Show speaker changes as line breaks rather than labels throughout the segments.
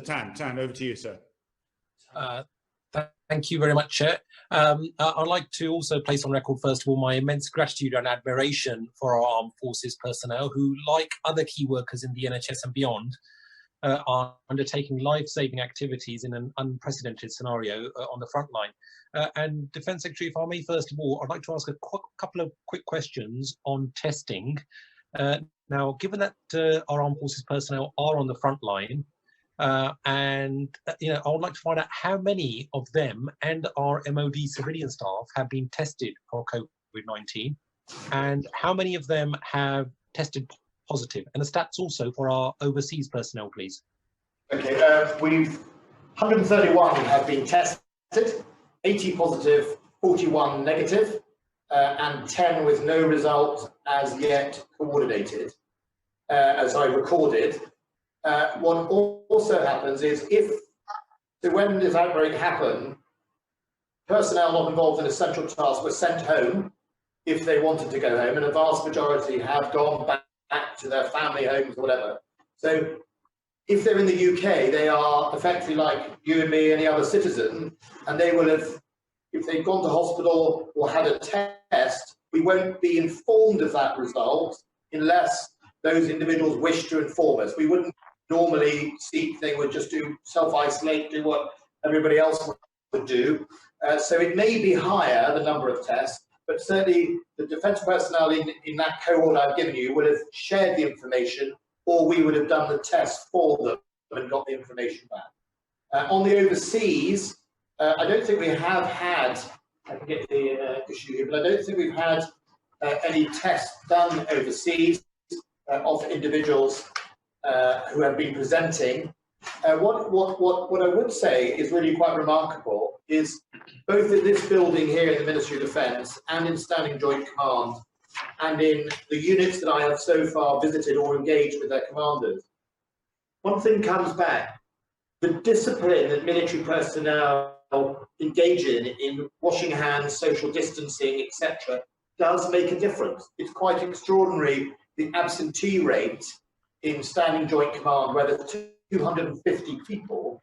Tan, over to you, sir.
Thank you very much, Chair. I'd like to also place on record, first of all, my immense gratitude and admiration for our armed forces personnel who, like other key workers in the NHS and beyond, are undertaking life-saving activities in an unprecedented scenario on the front line. And Defence Secretary, if I may, first of all, I'd like to ask a couple of quick questions on testing. Now, given that our armed forces personnel are on the front line, I would like to find out how many of them and our MOD civilian staff have been tested for COVID-19, and how many of them have tested positive, and the stats also for our overseas personnel, please.
Okay, 131 have been tested, 80 positive, 41 negative, and 10 with no result as yet recorded. What also happens is when this outbreak happened, personnel not involved in essential tasks were sent home if they wanted to go home, and a vast majority have gone back to their family homes or whatever. So if they're in the UK, they are effectively like you and me, any other citizen, and they will have, if they've gone to hospital or had a test, we won't be informed of that result unless those individuals wish to inform us. We wouldn't normally seek, they would just do self-isolate, do what everybody else would do. So it may be higher, the number of tests, but certainly the defence personnel in that cohort I've given you would have shared the information, or we would have done the test for them and got the information back. On the overseas, I don't think we have had, I can get the issue here, but I don't think we've had any tests done overseas of individuals who have been presenting. What I would say is really quite remarkable is both in this building here in the Ministry of Defence and in Standing Joint Command and in the units that I have so far visited or engaged with their commanders, one thing comes back: the discipline that military personnel engage in washing hands, social distancing, etc., does make a difference. It's quite extraordinary, the absentee rate in Standing Joint Command, where there's 250 people,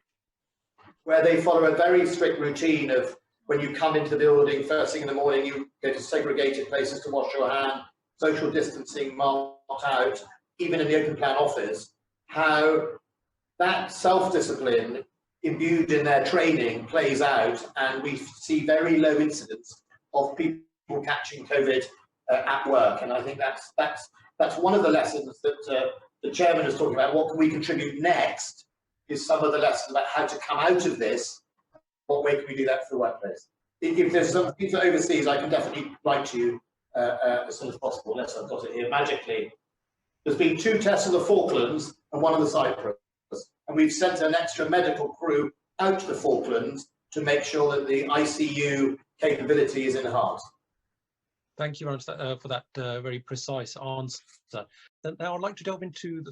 where they follow a very strict routine of when you come into the building first thing in the morning, you go to segregated places to wash your hand, social distancing marked out, even in the open plan office, how that self-discipline imbued in their training plays out, and we see very low incidence of people catching COVID at work. And I think that's one of the lessons that the chairman is talking about. What can we contribute next is some of the lessons about how to come out of this. What way can we do that for the workplace? If there's some things overseas, I can definitely write to you as soon as possible, unless I've got it here magically. There's been 2 tests of the Falklands and 1 of the Cyprus, and we've sent an extra medical crew out to the Falklands to make sure that the ICU capability is enhanced.
Thank you very much for that very precise answer. Now I'd like to delve into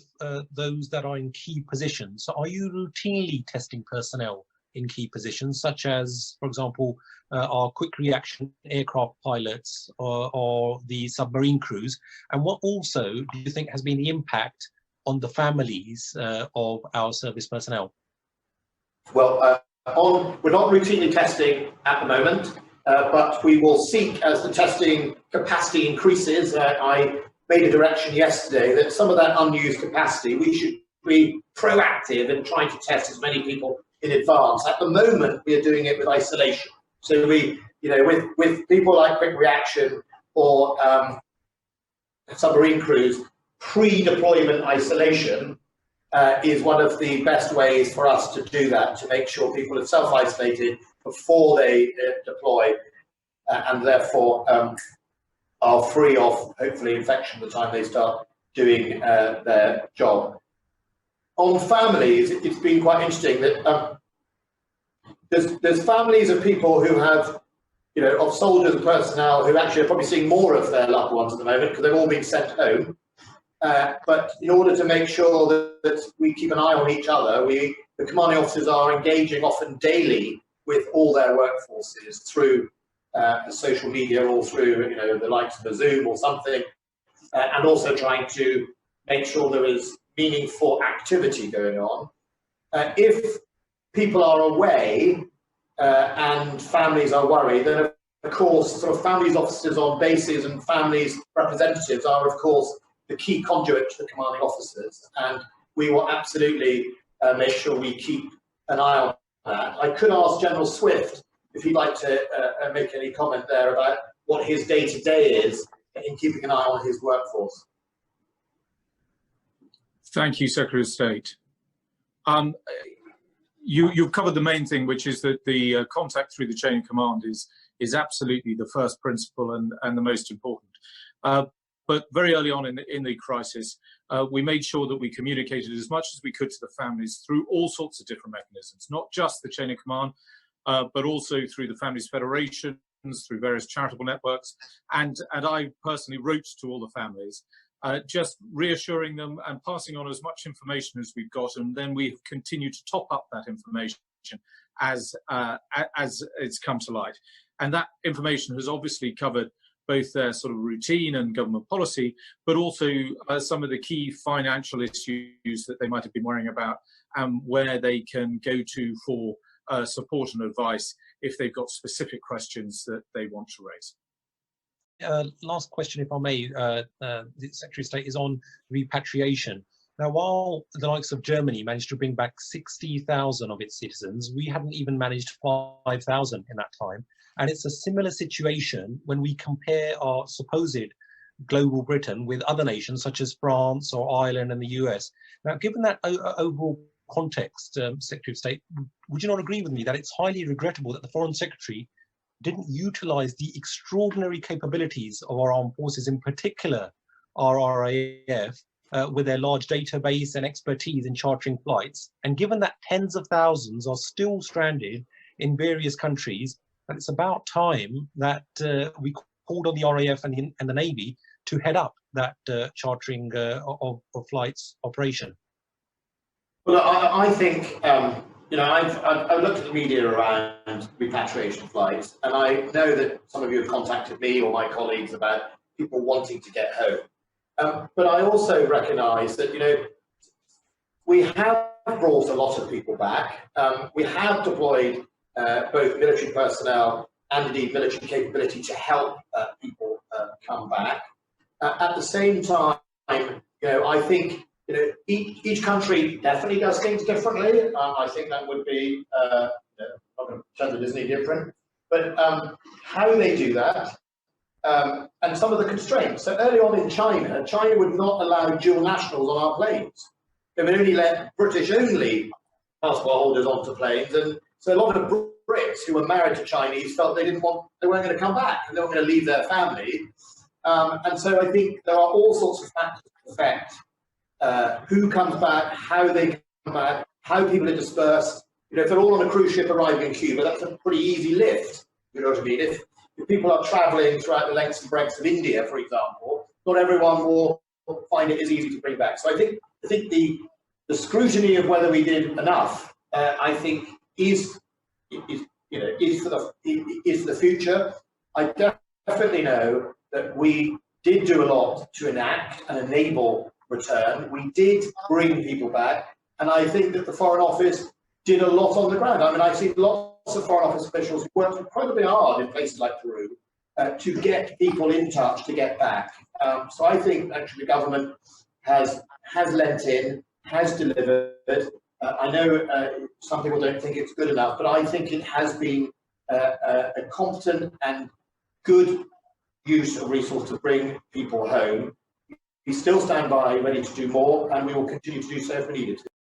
those that are in key positions. So are you routinely testing personnel in key positions, such as, for example, our quick reaction aircraft pilots or the submarine crews? And what also do you think has been the impact on the families of our service personnel?
Well, we're not routinely testing at the moment, but we will seek, as the testing capacity increases. I made a direction yesterday that some of that unused capacity, we should be proactive in trying to test as many people in advance. At the moment, we are doing it with isolation. So we, with people like quick reaction or submarine crews, pre-deployment isolation is one of the best ways for us to do that, to make sure people are self-isolated before they deploy and therefore are free of, hopefully, infection by the time they start doing their job. On families, it's been quite interesting that there's families of people who have, of soldiers and personnel who actually are probably seeing more of their loved ones at the moment because they've all been sent home. But in order to make sure that we keep an eye on each other, the commanding officers are engaging often daily with all their workforces through social media or through the likes of a Zoom or something, and also trying to make sure there is meaningful activity going on. If people are away and families are worried, then of course sort of families officers on bases and families representatives are of course the key conduit to the commanding officers, and we will absolutely make sure we keep an eye on that. I could ask General Swift if he'd like to make any comment there about what his day-to-day is in keeping an eye on his workforce.
Thank you, Secretary of State. You've covered the main thing, which is that the contact through the chain of command is absolutely the first principle and the most important. But very early on in the crisis, we made sure that we communicated as much as we could to the families through all sorts of different mechanisms, not just the chain of command, but also through the Families Federations, through various charitable networks. And I personally wrote to all the families, just reassuring them and passing on as much information as we've got. And then we've continued to top up that information as it's come to light. And that information has obviously covered both their sort of routine and government policy, but also some of the key financial issues that they might have been worrying about, and where they can go to for support and advice if they've got specific questions that they want to raise.
Last question, if I may, the Secretary of State, is on repatriation. Now, while the likes of Germany managed to bring back 60,000 of its citizens, we hadn't even managed 5,000 in that time. And it's a similar situation when we compare our supposed global Britain with other nations such as France or Ireland and the US. Now, given that overall context, Secretary of State, would you not agree with me that it's highly regrettable that the Foreign Secretary didn't utilize the extraordinary capabilities of our armed forces, in particular our RAF, with their large database and expertise in chartering flights? And given that tens of thousands are still stranded in various countries, that it's about time that we called on the RAF and the Navy to head up that chartering of flights operation.
Well, I think, you know, I've looked at the media around repatriation flights, and I know that some of you have contacted me or my colleagues about people wanting to get home. But I also recognise that, you know, we have brought a lot of people back. We have deployed both military personnel and indeed military capability to help people come back. At the same time, you know, I think, you know, each country definitely does things differently. I think that would be, I'm not going to pretend it isn't any different, but how they do that, and some of the constraints. So early on in China, China would not allow dual nationals on our planes. They would only let British-only passport holders onto planes, and so a lot of Brits who were married to Chinese felt they weren't going to come back, and they weren't going to leave their family. And so I think there are all sorts of factors that affect who comes back, how they come back, how people are dispersed. You know, if they're all on a cruise ship arriving in Cuba, that's a pretty easy lift. You know what I mean? If people are travelling throughout the lengths and breadths of India, for example, not everyone will find it as easy to bring back. So I think the scrutiny of whether we did enough, I think, is for the future. I definitely know that we did do a lot to enact and enable return. We did bring people back, and I think that the Foreign Office did a lot on the ground. I mean, I've seen lots of Foreign Office officials who worked incredibly hard in places like Peru to get people in touch to get back. So I think actually the government has lent in, has delivered. I know some people don't think it's good enough, but I think it has been a competent and good use of resources to bring people home. We still stand by, ready to do more, and we will continue to do so if we needed to.